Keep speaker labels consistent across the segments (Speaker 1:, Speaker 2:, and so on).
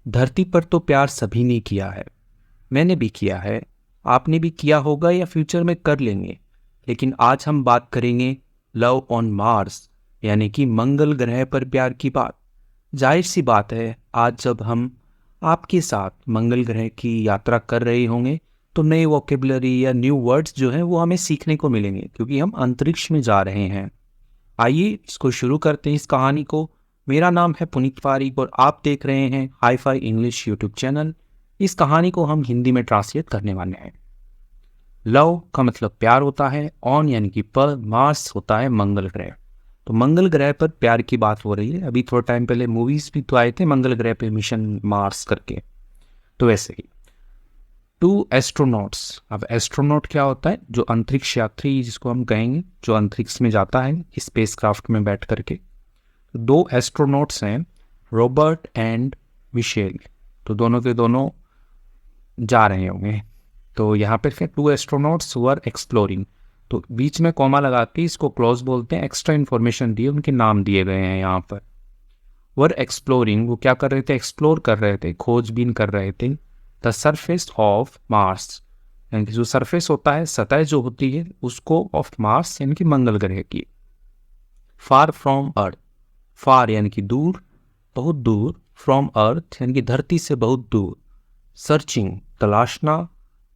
Speaker 1: धरती पर तो प्यार सभी ने किया है, मैंने भी किया है, आपने भी किया होगा या फ्यूचर में कर लेंगे। लेकिन आज हम बात करेंगे लव ऑन मार्स, यानी कि मंगल ग्रह पर प्यार की बात। जाहिर सी बात है, आज जब हम आपके साथ मंगल ग्रह की यात्रा कर रहे होंगे तो नए वोकेबलरी या न्यू वर्ड्स जो हैं वो हमें सीखने को मिलेंगे, क्योंकि हम अंतरिक्ष में जा रहे हैं। आइए इसको शुरू करते हैं, इस कहानी को। मेरा नाम है पुनीत पारीक और आप देख रहे हैं hi fi English YouTube channel. इस कहानी को हम हिंदी में ट्रांसलेट करने वाले हैं। लव का मतलब प्यार होता है, ऑन यानी कि पर, मार्स होता है मंगल ग्रह। तो मंगल ग्रह पर प्यार की बात हो रही है। अभी थोड़ा टाइम पहले मूवीज भी तो आए थे मंगल ग्रह पे मिशन मार्स करके, तो वैसे ही टू एस्ट्रोनॉट्स। अब एस्ट्रोनॉट क्या होता है? जो अंतरिक्ष यात्री जिसको हम कहेंगे, जो अंतरिक्ष में जाता है स्पेस क्राफ्ट में बैठ करके। दो एस्ट्रोनॉट्स हैं, रॉबर्ट एंड मिशेल। तो दोनों के दोनों जा रहे होंगे। तो यहाँ पर फिर टू एस्ट्रोनॉट्स वर एक्सप्लोरिंग, तो बीच में कॉमा लगा के इसको क्लॉज बोलते हैं। एक्स्ट्रा इन्फॉर्मेशन दी, उनके नाम दिए गए हैं यहाँ पर। वर एक्सप्लोरिंग, वो क्या कर रहे थे? एक्सप्लोर कर रहे थे, खोजबीन कर रहे थे। द सरफेस ऑफ मार्स, यानी कि जो सरफेस होता है, सतह जो होती है उसको, ऑफ मार्स यानी कि मंगल ग्रह की। फार फ्रॉम अर्थ, फार यानी कि दूर, बहुत दूर, फ्रॉम अर्थ यानी कि धरती से बहुत दूर। सर्चिंग तलाशना,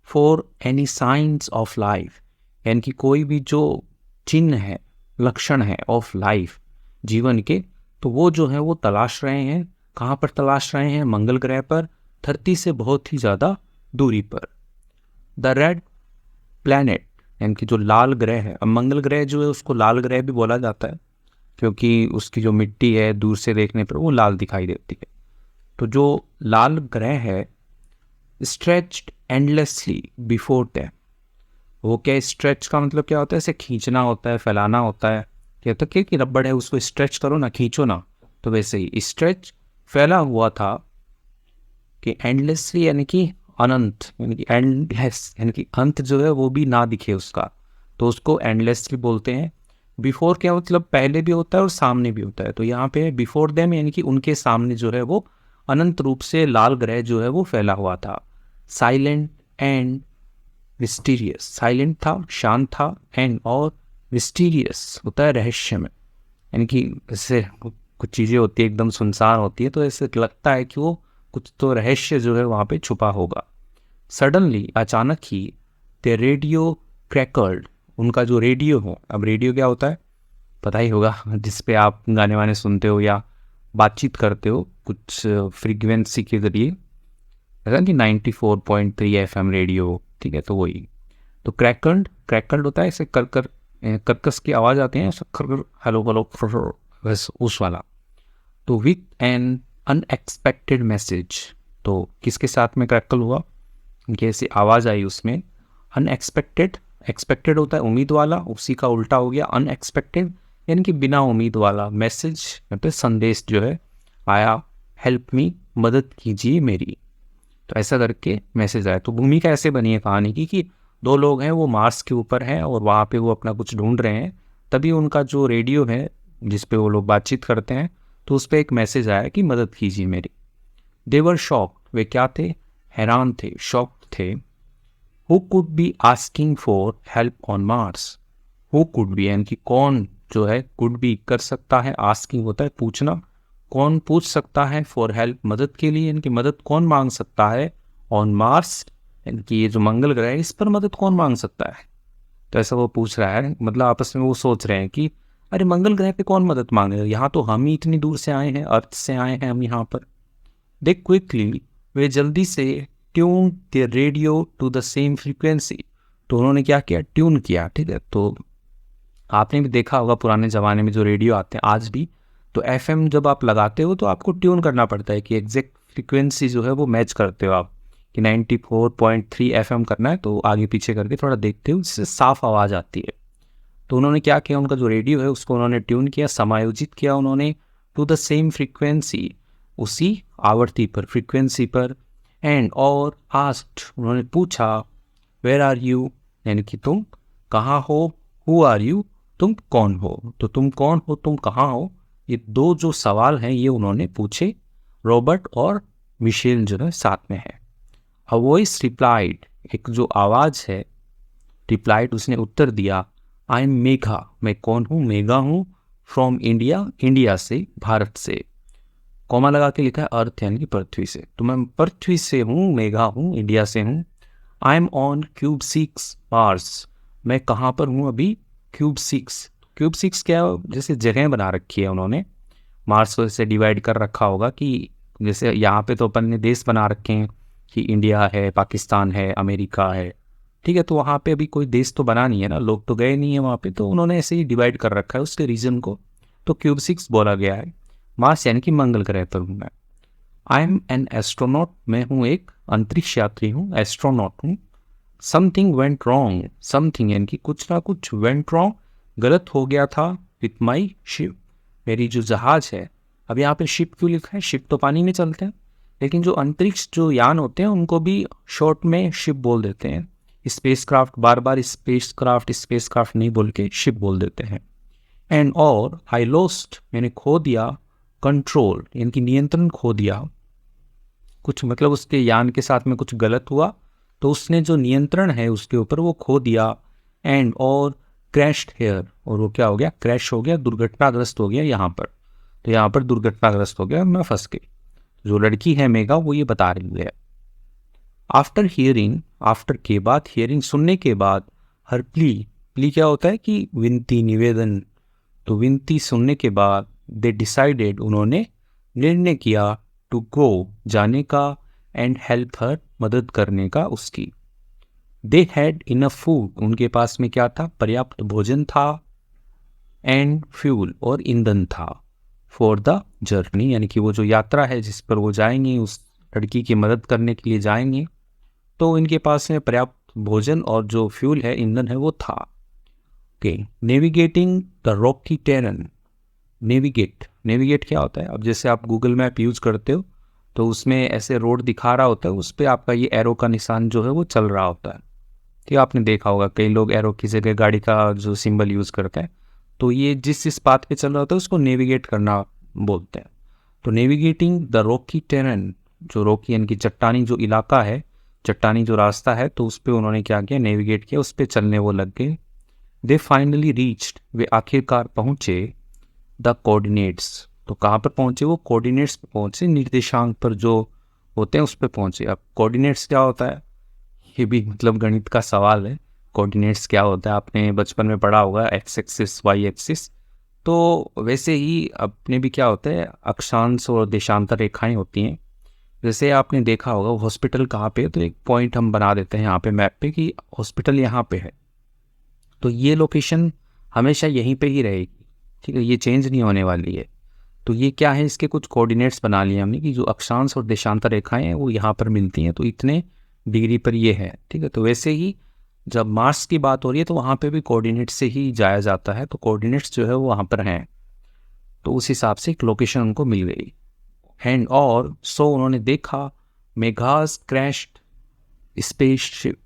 Speaker 1: for any signs of life यानी कि कोई भी जो चिन्ह है, लक्षण है ऑफ लाइफ, जीवन के, तो वो जो है वो तलाश रहे हैं। कहाँ पर तलाश रहे हैं? मंगल ग्रह पर, धरती से बहुत ही ज़्यादा दूरी पर। द रेड प्लैनेट यानी कि जो लाल ग्रह है। अब मंगल ग्रह जो है उसको लाल ग्रह भी बोला जाता है, क्योंकि उसकी जो मिट्टी है दूर से देखने पर वो लाल दिखाई देती है। तो जो लाल ग्रह है, स्ट्रेच्ड एंडलेसली बिफोर देम। वो क्या, स्ट्रेच का मतलब क्या होता है? इसे खींचना होता है, फैलाना होता है। कहते क्या कि रबड़ है, उसको स्ट्रेच करो ना, खींचो ना। तो वैसे ही स्ट्रेच फैला हुआ था, कि एंडलेसली यानी कि अनंत, यानी कि एंडलेस यानी कि अंत जो है वो भी ना दिखे उसका, तो उसको एंडलेसली बोलते हैं। बिफोर क्या मतलब? पहले भी होता है और सामने भी होता है। तो यहाँ पे बिफोर देम यानी कि उनके सामने जो है वो अनंत रूप से लाल ग्रह जो है वो फैला हुआ था। साइलेंट एंड मिस्टीरियस, साइलेंट था, शांत था, एंड और मिस्टीरियस होता है रहस्यमय, यानी कि ऐसे कुछ चीज़ें होती है एकदम सुनसान होती है, तो ऐसे लगता है कि वो कुछ तो रहस्य जो है वहाँ पे छुपा होगा। सडनली अचानक ही, द रेडियो क्रैकल्ड, उनका जो रेडियो हो। अब रेडियो क्या होता है पता ही होगा, जिस पे आप गाने वाने सुनते हो या बातचीत करते हो कुछ फ्रीक्वेंसी के जरिए, ऐसा कि 94.3 FM रेडियो, ठीक है, तो वही। तो क्रैकल्ड, क्रैकल्ड होता है ऐसे कर कर कर्कश की आवाज़ आती है, ऐसे कर कर, हेलो हेलो, बस उस वाला। तो विथ एन अनएक्सपेक्टेड मैसेज, तो किसके साथ में क्रैकल हुआ? कैसी आवाज़ आई उसमें? अनएक्सपेक्टेड, एक्सपेक्टेड होता है उम्मीद वाला, उसी का उल्टा हो गया अनएक्सपेक्टेड, यानी कि बिना उम्मीद वाला। मैसेज मतलब संदेश जो है आया, हेल्प मी, मदद कीजिए मेरी। तो ऐसा करके मैसेज आया। तो भूमिका ऐसे बनी है कहानी की कि दो लोग हैं, वो मार्स के ऊपर हैं और वहाँ पे वो अपना कुछ ढूंढ रहे हैं। तभी उनका जो रेडियो है जिस पे वो लोग बातचीत करते हैं, तो उस पर एक मैसेज आया कि मदद कीजिए मेरी। देवर शॉक, वे क्या थे? हैरान थे, शॉक थे। Who could be asking for help on Mars, who could be यानी कि कौन जो है, कुड बी कर सकता है, आस्किंग होता है पूछना, कौन पूछ सकता है, फॉर हेल्प मदद के लिए, यानी कि मदद कौन मांग सकता है, ऑन मार्स यानी कि ये जो मंगल ग्रह है इस पर मदद कौन मांग सकता है। तो ऐसा वो पूछ रहा है, मतलब आपस में वो सोच रहे हैं कि अरे मंगल ग्रह पे कौन मदद मांगे, यहाँ तो हम ही इतनी दूर से आए हैं, अर्थ से आए हैं हम यहाँ पर। दे क्विकली, वे जल्दी से, tune the radio to the same frequency, तो उन्होंने क्या किया? ट्यून किया, ठीक है। तो आपने भी देखा होगा पुराने ज़माने में जो रेडियो आते हैं आज भी, तो एफएम जब आप लगाते हो तो आपको ट्यून करना पड़ता है कि एग्जैक्ट फ्रीक्वेंसी जो है वो मैच करते हो आप, कि 94.3 एफएम करना है, तो आगे पीछे करके थोड़ा देखते हो, जिससे साफ आवाज़ आती है। तो उन्होंने क्या किया, उनका जो रेडियो है उसको उन्होंने ट्यून किया, समायोजित किया उन्होंने, टू द सेम फ्रीक्वेंसी, उसी आवर्ती पर, फ्रीक्वेंसी पर। एंड और आस्क्ड, उन्होंने पूछा, वेयर आर यू, यानी कि तुम कहाँ हो, हु आर यू, तुम कौन हो। तो तुम कौन हो, तुम कहाँ हो, ये दो जो सवाल हैं ये उन्होंने पूछे रॉबर्ट और मिशेल जो है साथ में है। अ वॉइस रिप्लाइड, एक जो आवाज़ है, रिप्लाइड उसने उत्तर दिया, आई एम मेघा, मैं कौन हूँ, मेघा हूँ, फ्रॉम इंडिया, इंडिया से, भारत से। कॉमा लगा के लिखा है अर्थ यानी कि पृथ्वी से, तो मैं पृथ्वी से हूँ, मेघा हूँ, इंडिया से हूँ। I am on cube 6 Mars, मैं कहाँ पर हूँ अभी, क्यूब 6। क्यूब 6 क्या, जैसे जगह बना रखी है उन्होंने, मार्स को जैसे डिवाइड कर रखा होगा कि जैसे यहाँ पे तो अपन ने देश बना रखे हैं कि इंडिया है, पाकिस्तान है, अमेरिका है, ठीक है, तो वहाँ पे अभी कोई देश तो बना नहीं है ना, लोग तो गए नहीं है वहाँ पे, तो उन्होंने ऐसे ही डिवाइड कर रखा है उसके रीजन को, तो क्यूब 6 बोला गया है। मार्स यानी कि मंगल ग्रह पर हूँ मैं। आई एम एन एस्ट्रोनॉट, मैं हूँ एक अंतरिक्ष यात्री हूँ, एस्ट्रोनॉट हूँ। समथिंग वेंट रॉन्ग, समथिंग यानी कि कुछ ना कुछ, वेंट रॉन्ग गलत हो गया था, विथ माई शिप, मेरी जो जहाज है। अब यहाँ पे शिप क्यों लिखा है, शिप तो पानी में चलते हैं, लेकिन जो अंतरिक्ष जो यान होते हैं उनको भी शॉर्ट में शिप बोल देते हैं। स्पेस क्राफ्ट, बार बार स्पेस क्राफ्ट नहीं बोल के शिप बोल देते हैं। एंड और आई लॉस्ट, मैंने खो दिया, कंट्रोल यानी कि नियंत्रण खो दिया, कुछ मतलब उसके यान के साथ में कुछ गलत हुआ, तो उसने जो नियंत्रण है उसके ऊपर वो खो दिया। एंड और क्रैश्ड हेयर, और वो क्या हो गया, क्रैश हो गया, दुर्घटनाग्रस्त हो गया यहाँ पर, तो यहाँ पर दुर्घटनाग्रस्त हो गया, मैं फंस गई। जो लड़की है मेघा वो ये बता रही है। आफ्टर हियरिंग, आफ्टर के बाद, हियरिंग सुनने के बाद, हर प्ली, प्ली क्या होता है कि विनती, निवेदन, तो विनती सुनने के बाद, दे डिसाइडेड, उन्होंने निर्णय किया, टू गो, जाने का, एंड हेल्प हर, मदद करने का उसकी। दे हैड इनफ फूड, उनके पास में क्या था, पर्याप्त भोजन था, एंड फ्यूल, और ईंधन था, फॉर द जर्नी, यानी कि वो जो यात्रा है जिस पर वो जाएंगे, उस लड़की की मदद करने के लिए जाएंगे, तो इनके पास में पर्याप्त भोजन और जो फ्यूल है, ईंधन है, वो था। Okay, navigating the Rocky terrain, navigate क्या होता है, अब जैसे आप गूगल मैप यूज़ करते हो तो उसमें ऐसे रोड दिखा रहा होता है, उस पर आपका ये एरो का निशान जो है वो चल रहा होता है, ठीक है, आपने देखा होगा कई लोग एरो की जगह गाड़ी का जो सिंबल यूज़ करते हैं, तो ये जिस पाथ पे चल रहा होता है उसको नेविगेट करना बोलते हैं। तो नेविगेटिंग द रॉकी टेरेन, जो रॉकी यानी कि चट्टानी जो इलाका है, चट्टानी जो रास्ता है, तो उस पर उन्होंने क्या किया, नेविगेट किया, उस पर चलने वो लग गए। दे फाइनली रीच्ड, वे आखिरकार पहुँचे, द कोऑर्डिनेट्स, तो कहाँ पर पहुँचे, वो कोऑर्डिनेट्स पर पहुँचे, निर्देशांक पर जो होते हैं उस पर पहुँचे। अब कोऑर्डिनेट्स क्या होता है, ये भी मतलब गणित का सवाल है, कोऑर्डिनेट्स क्या होता है, आपने बचपन में पढ़ा होगा, एक्स एक्सिस, वाई एक्सिस, तो वैसे ही अपने भी क्या होता है, अक्षांश और देशांतर रेखाएं होती हैं। जैसे आपने देखा होगा हॉस्पिटल कहाँ पे है, तो एक पॉइंट हम बना देते हैं यहाँ पे मैप पे कि हॉस्पिटल यहाँ पे है, तो ये लोकेशन हमेशा यहीं पे ही रहेगी, ठीक है, ये चेंज नहीं होने वाली है। तो ये क्या है, इसके कुछ कोऑर्डिनेट्स बना लिए हमने कि जो अक्षांश और देशांतर रेखाएं हैं वो यहाँ पर मिलती हैं, तो इतने डिग्री पर ये है, ठीक है। तो वैसे ही जब मार्स की बात हो रही है तो वहाँ पे भी कोऑर्डिनेट्स से ही जाया जाता है, तो कोऑर्डिनेट्स जो है वो वहाँ पर हैं, तो उस हिसाब से एक लोकेशन उनको मिल गई। एंड और सो, उन्होंने देखा, मेघाज क्रैश्ड स्पेसशिप,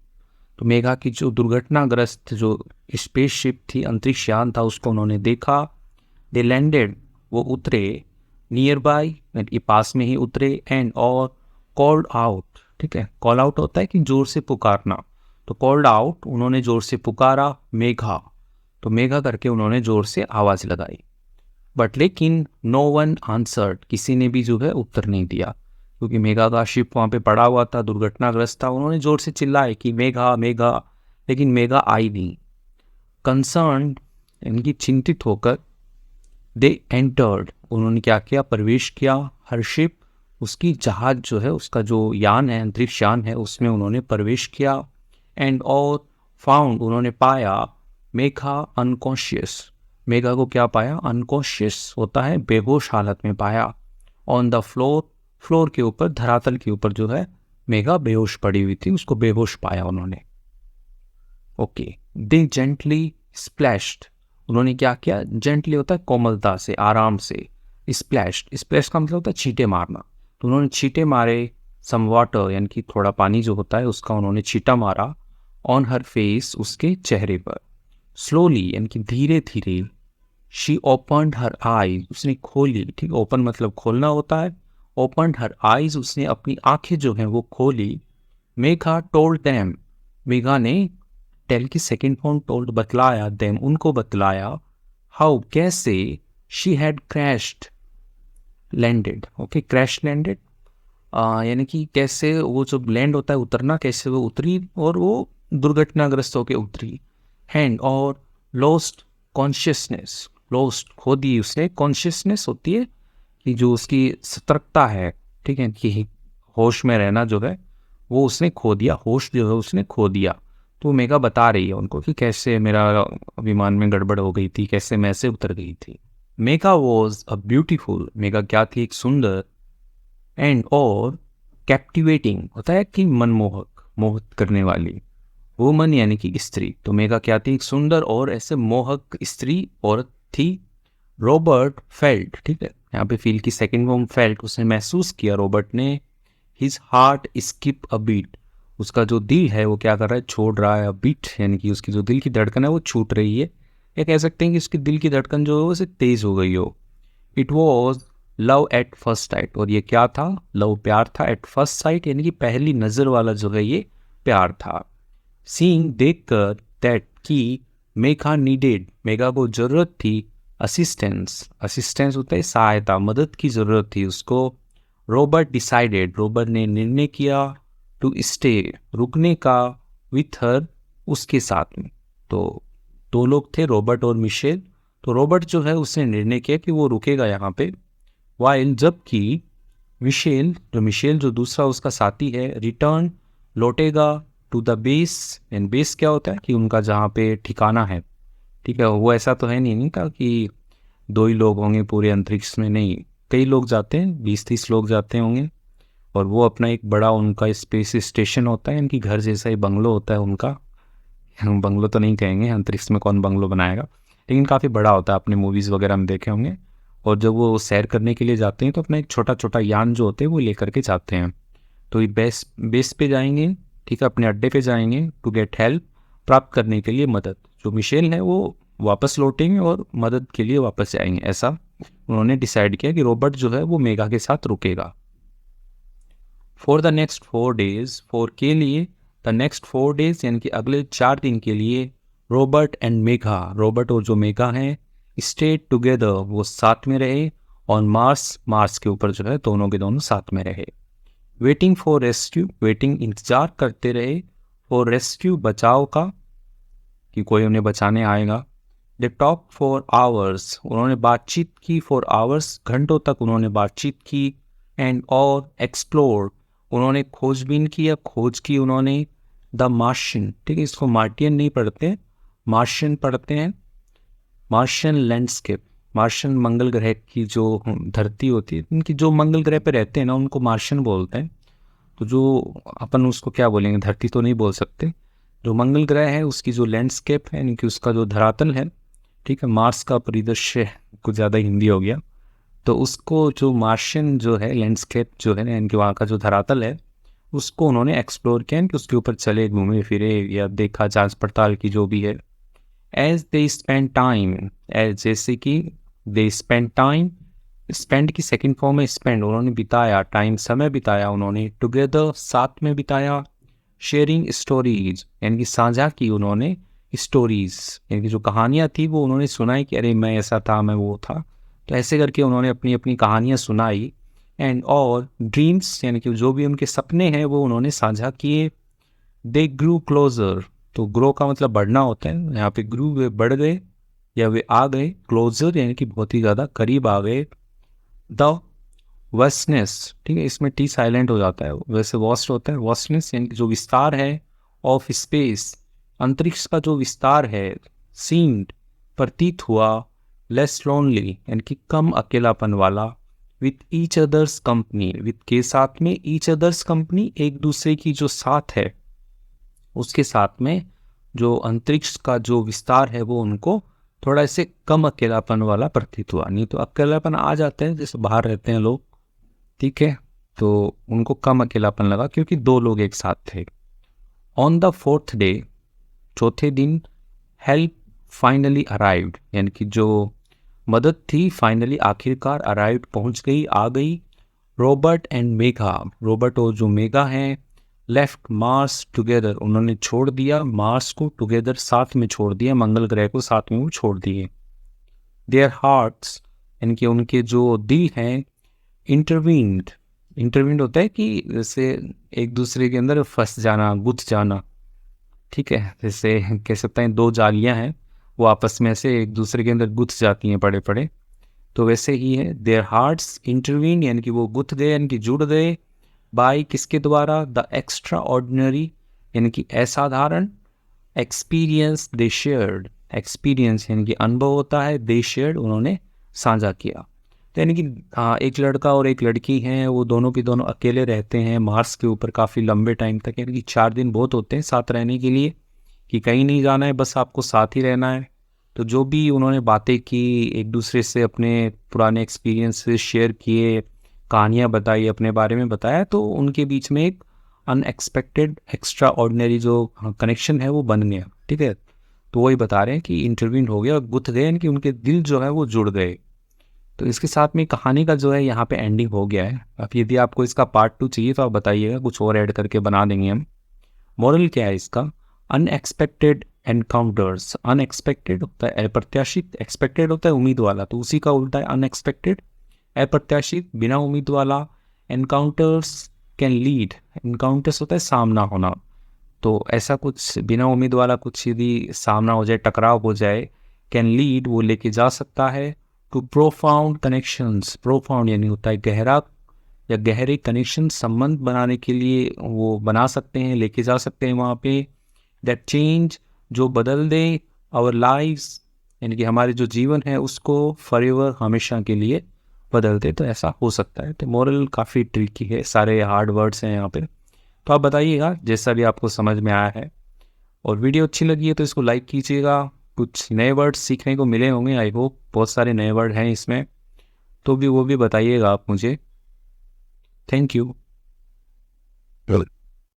Speaker 1: तो मेघा की जो दुर्घटनाग्रस्त जो स्पेसशिप थी, अंतरिक्ष यान था, उसको उन्होंने देखा। दे लैंडेड, वो उतरे, नियर बाय यानी पास में ही उतरे, एंड और कॉल्ड आउट, ठीक है, कॉल आउट होता है कि जोर से पुकारना, तो कॉल्ड आउट, उन्होंने जोर से पुकारा, मेघा, तो मेघा करके उन्होंने जोर से आवाज़ लगाई। बट लेकिन नो वन आंसर्ड, किसी ने भी जो है उत्तर नहीं दिया, क्योंकि मेघा का शिप वहाँ पे पड़ा हुआ था, दुर्घटनाग्रस्त था, उन्होंने जोर से चिल्लाए कि मेघा मेघा, लेकिन मेघा आई नहीं। कंसर्न इनकी चिंतित होकर, दे एंटर्ड, उन्होंने क्या किया, प्रवेश किया, हर शिप, उसकी जहाज जो है, उसका जो यान है, अंतरिक्ष यान है, उसमें उन्होंने प्रवेश किया। एंड और फाउंड, उन्होंने पाया, मेघा अनकॉन्शियस, मेघा को क्या पाया, अनकॉन्शियस होता है बेहोश हालत में पाया, ऑन द फ्लोर, फ्लोर के ऊपर, धरातल के ऊपर जो है मेघा बेहोश पड़ी हुई थी, उसको बेहोश पाया उन्होंने। ओके, दे जेंटली स्प्लैश्ड, उन्होंने क्या किया, जेंटली होता है कोमलता से, आराम से, स्प्लैश्ड, स्प्लैश का मतलब होता है छींटे मारना, तो उन्होंने छींटे मारे, सम वाटर यानी कि थोड़ा पानी जो होता है उसका उन्होंने छींटा मारा, ऑन हर फेस, उसके चेहरे पर, स्लोली यानी कि धीरे धीरे, शी ओपन्ड हर आई, उसने खोली, ठीक, ओपन मतलब खोलना होता है, ओपन्ड हर आइज, उसने अपनी आंखें जो हैं वो खोली। मेघा टोल्ड देम, मेघा ने टेल की सेकेंड फॉर्म टोल्ड बतलाया, देम उनको बतलाया, हाउ कैसे, she had crashed landed, okay crash landed यानी कि कैसे वो जो लैंड होता है उतरना, कैसे वो उतरी और वो दुर्घटनाग्रस्त होकर उतरी। हैंड और लॉस्ट कॉन्शियसनेस, लॉस्ट खो दी उसने, कॉन्शियसनेस होती है कि जो उसकी सतर्कता है, ठीक है, कि होश में रहना जो है वो उसने खो दिया, होश जो है उसने खो दिया। तो मेघा बता रही है उनको कि कैसे मेरा विमान में गड़बड़ हो गई थी, कैसे मैं से उतर गई थी। Megha was a beautiful, Megha क्या थी, एक सुंदर, एंड और कैप्टिवेटिंग होता है कि मनमोहक, मोहित करने वाली, वुमन यानी कि स्त्री। तो मेघा क्या थी, एक सुंदर और ऐसे मोहक स्त्री औरत थी। रॉबर्ट फेल्ट, ठीक है, यहाँ पे फील की सेकंड फॉर्म फेल्ट, उसने महसूस किया, रॉबर्ट ने, his heart skip a beat, उसका जो दिल है वो क्या कर रहा है, छोड़ रहा है, बीट यानी कि उसकी जो दिल की धड़कन है वो छूट रही है, या कह सकते हैं कि उसकी दिल की धड़कन जो है वो तेज हो गई हो। It was love at first sight, और ये क्या था, लव प्यार था, एट फर्स्ट साइट यानी कि पहली नज़र वाला जो है ये प्यार था। सीइंग देख कर दैट की मेघा नीडेड, मेघा को जरूरत थी, असिस्टेंस, असिस्टेंस होता है सहायता, मदद की जरूरत थी उसको। रॉबर्ट डिसाइडेड, रॉबर्ट ने निर्णय किया, टू स्टे, रुकने का, विथ हर, उसके साथ में। तो दो लोग थे, रॉबर्ट और मिशेल। तो रॉबर्ट जो है उसने निर्णय किया कि वो रुकेगा यहाँ पे, वाइल, जबकि मिशेल जो दूसरा उसका साथी है, रिटर्न, लौटेगा, to the base, and base क्या होता है कि उनका जहाँ पे ठिकाना है, ठीक है, वो ऐसा तो है नहीं था कि दो ही लोग होंगे पूरे अंतरिक्ष में, नहीं, कई लोग जाते हैं, 20-30 लोग जाते होंगे, और वो अपना एक बड़ा उनका स्पेस स्टेशन होता है, इनकी घर जैसा ही बंगलो होता है उनका, बंगलो तो नहीं कहेंगे, अंतरिक्ष में कौन बंगलो बनाएगा, लेकिन काफ़ी बड़ा होता है, आपने मूवीज़ वगैरह में देखे होंगे। और जब वो सैर करने के लिए जाते हैं तो अपना एक छोटा छोटा यान जो होते हैं वो लेकर के जाते हैं। तो ये बेस बेस पे जाएंगे, ठीक है, अपने अड्डे पे जाएंगे, टू गेट हेल्प, प्राप्त करने के लिए मदद। जो मिशेल है वो वापस लौटेंगे और मदद के लिए वापस जाएंगे, ऐसा उन्होंने डिसाइड किया कि रॉबर्ट जो है वो मेघा के साथ रुकेगा। For the next 4 days, for के लिए, द नेक्स्ट 4 डेज यानी कि अगले 4 दिन के लिए, रॉबर्ट एंड मेघा, रॉबर्ट और जो मेघा हैं, स्टे टुगेदर, वो साथ में रहे, ऑन मार्स, मार्स के ऊपर जो है दोनों के दोनों साथ में रहे। वेटिंग फॉर रेस्क्यू, वेटिंग इंतजार करते रहे, फॉर रेस्क्यू बचाव का, कि कोई उन्हें बचाने आएगा। दे टॉक फॉर आवर्स, उन्होंने बातचीत की, फॉर आवर्स, घंटों तक उन्होंने बातचीत की। एंड और एक्सप्लोर, उन्होंने खोजबीन की या खोज की उन्होंने, द मार्शियन, ठीक है, इसको मार्टियन नहीं पढ़ते, मार्शियन पढ़ते हैं, मार्शियन लैंडस्केप, मार्शियन मंगल ग्रह की जो धरती होती है, इनकी जो मंगल ग्रह पे रहते हैं ना उनको मार्शियन बोलते हैं। तो जो अपन उसको क्या बोलेंगे, धरती तो नहीं बोल सकते, जो मंगल ग्रह है उसकी जो लैंडस्केप है यानी कि उसका जो धरातल है, ठीक है, मार्स का परिदृश्य, कुछ ज़्यादा हिंदी हो गया, तो उसको जो मार्शियन जो है लैंडस्केप जो है यानी कि वहाँ का जो धरातल है उसको उन्होंने एक्सप्लोर किया कि उसके ऊपर चले, घूमे फिरे या देखा, जांच पड़ताल की जो भी है। As they spend time, as जैसे कि, दे स्पेंड टाइम, स्पेंड की सेकंड फॉर्म में स्पेंड, उन्होंने बिताया, टाइम समय बिताया उन्होंने, टुगेदर साथ में बिताया, शेयरिंग स्टोरीज यानी कि साझा की उन्होंने, स्टोरीज यानी कि जो कहानियाँ थी वो उन्होंने सुनाई कि अरे मैं ऐसा था, मैं वो था, तो ऐसे करके उन्होंने अपनी अपनी कहानियाँ सुनाई। एंड और ड्रीम्स यानी कि जो भी उनके सपने हैं वो उन्होंने साझा किए। दे ग्रू क्लोजर, तो ग्रो का मतलब बढ़ना होता है, यहाँ पे ग्रू, वे बढ़ गए या वे आ गए, क्लोजर यानी कि बहुत ही ज़्यादा करीब आ गए। द वस्टनेस, ठीक है, इसमें टी साइलेंट हो जाता है, वैसे वॉस्ट होता है, वॉस्टनेस यानी कि जो विस्तार है, ऑफ स्पेस, अंतरिक्ष का जो विस्तार है, सीम्ड, प्रतीत हुआ, लेस लोनली यानी कि कम अकेलापन वाला, with each others company, with के साथ में, ईच अदर्स कंपनी एक दूसरे की जो साथ है उसके साथ में, जो अंतरिक्ष का जो विस्तार है वो उनको थोड़ा ऐसे कम अकेलापन वाला प्रतीत हुआ। नहीं तो अकेलापन आ जाते हैं जैसे बाहर रहते हैं लोग, ठीक है, तो उनको कम अकेलापन लगा क्योंकि दो लोग एक साथ थे। ऑन द 4th डे, चौथे दिन, हेल्प फाइनली अराइव्ड यानी कि जो मदद थी फाइनली आखिरकार, अराइव्ड पहुंच गई, आ गई, रॉबर्ट एंड मेघा, रॉबर्ट और जो मेघा हैं, लेफ्ट मार्स टुगेदर, उन्होंने छोड़ दिया मार्स को, टुगेदर साथ में छोड़ दिया, मंगल ग्रह को साथ में वो छोड़ दिए। देयर हार्ट्स, यानी कि उनके जो दिल हैं, इंटरवीन्ड, इंटरवीन्ड होता है कि जैसे एक दूसरे के अंदर फंस जाना, गुथ जाना, ठीक है, जैसे कह सकते हैं दो जालियां हैं वो आपस में ऐसे एक दूसरे के अंदर गुथ जाती हैं पड़े पड़े, तो वैसे ही है। देयर हार्ट्स इंटरवीन, यानी कि वो गुथ गए, यानी कि जुड़ गए, बाय किसके द्वारा, द एक्स्ट्रा ऑर्डिनरी, यानी कि असाधारण, एक्सपीरियंस दे शेयर्ड, एक्सपीरियंस यानी कि अनुभव होता है, दे शेयर्ड उन्होंने साझा किया। तो यानी कि एक लड़का और एक लड़की हैं, वो दोनों के दोनों अकेले रहते हैं मार्स के ऊपर काफ़ी लंबे टाइम तक, यानी कि 4 दिन बहुत होते हैं साथ रहने के लिए, कि कहीं नहीं जाना है, बस आपको साथ ही रहना है। तो जो भी उन्होंने बातें की, एक दूसरे से अपने पुराने एक्सपीरियंसेस शेयर किए, कहानियाँ बताई, अपने बारे में बताया, तो उनके बीच में एक अनएक्सपेक्टेड एक्स्ट्रा ऑर्डिनरी जो कनेक्शन है वो बन गया, ठीक है। तो वही बता रहे हैं कि इंटरवीन हो गया और गुथ गए, यानी कि उनके दिल जो है वो जुड़ गए। तो इसके साथ में कहानी का जो है यहाँ पे एंडिंग हो गया है। अब यदि आपको इसका पार्ट 2 चाहिए तो आप बताइएगा, कुछ और ऐड करके बना देंगे हम। मॉरल क्या है इसका, अनएक्सपेक्टेड एनकाउंटर्स, अनएक्सपेक्टेड होता है अप्रत्याशित, एक्सपेक्टेड होता है उम्मीद वाला, तो उसी का उल्टा है अनएक्सपेक्टेड, अप्रत्याशित बिना उम्मीद वाला। एनकाउंटर्स कैन लीड, एनकाउंटर्स होता है सामना होना, तो ऐसा कुछ बिना उम्मीद वाला कुछ यदि सामना हो जाए, टकराव हो जाए, कैन लीड वो लेके जा सकता है, टू प्रोफाउंड कनेक्शंस, प्रोफाउंड यानी होता है गहरा या गहरे कनेक्शन, संबंध बनाने के लिए वो बना सकते हैं, लेके जा सकते हैं वहाँ पे। दैट चेंज, जो बदल दे आवर लाइव्स, यानी कि हमारे जो जीवन है उसको फॉरएवर, हमेशा के लिए बदल दे, तो ऐसा हो सकता है। तो मोरल काफ़ी ट्रिकी है, सारे हार्ड वर्ड्स हैं यहाँ पे। तो आप बताइएगा जैसा भी आपको समझ में आया है, और वीडियो अच्छी लगी है तो इसको लाइक कीजिएगा। कुछ नए वर्ड सीखने को मिले होंगे, आई होप, बहुत सारे नए वर्ड हैं इसमें, तो भी वो भी बताइएगा आप मुझे। Thank you.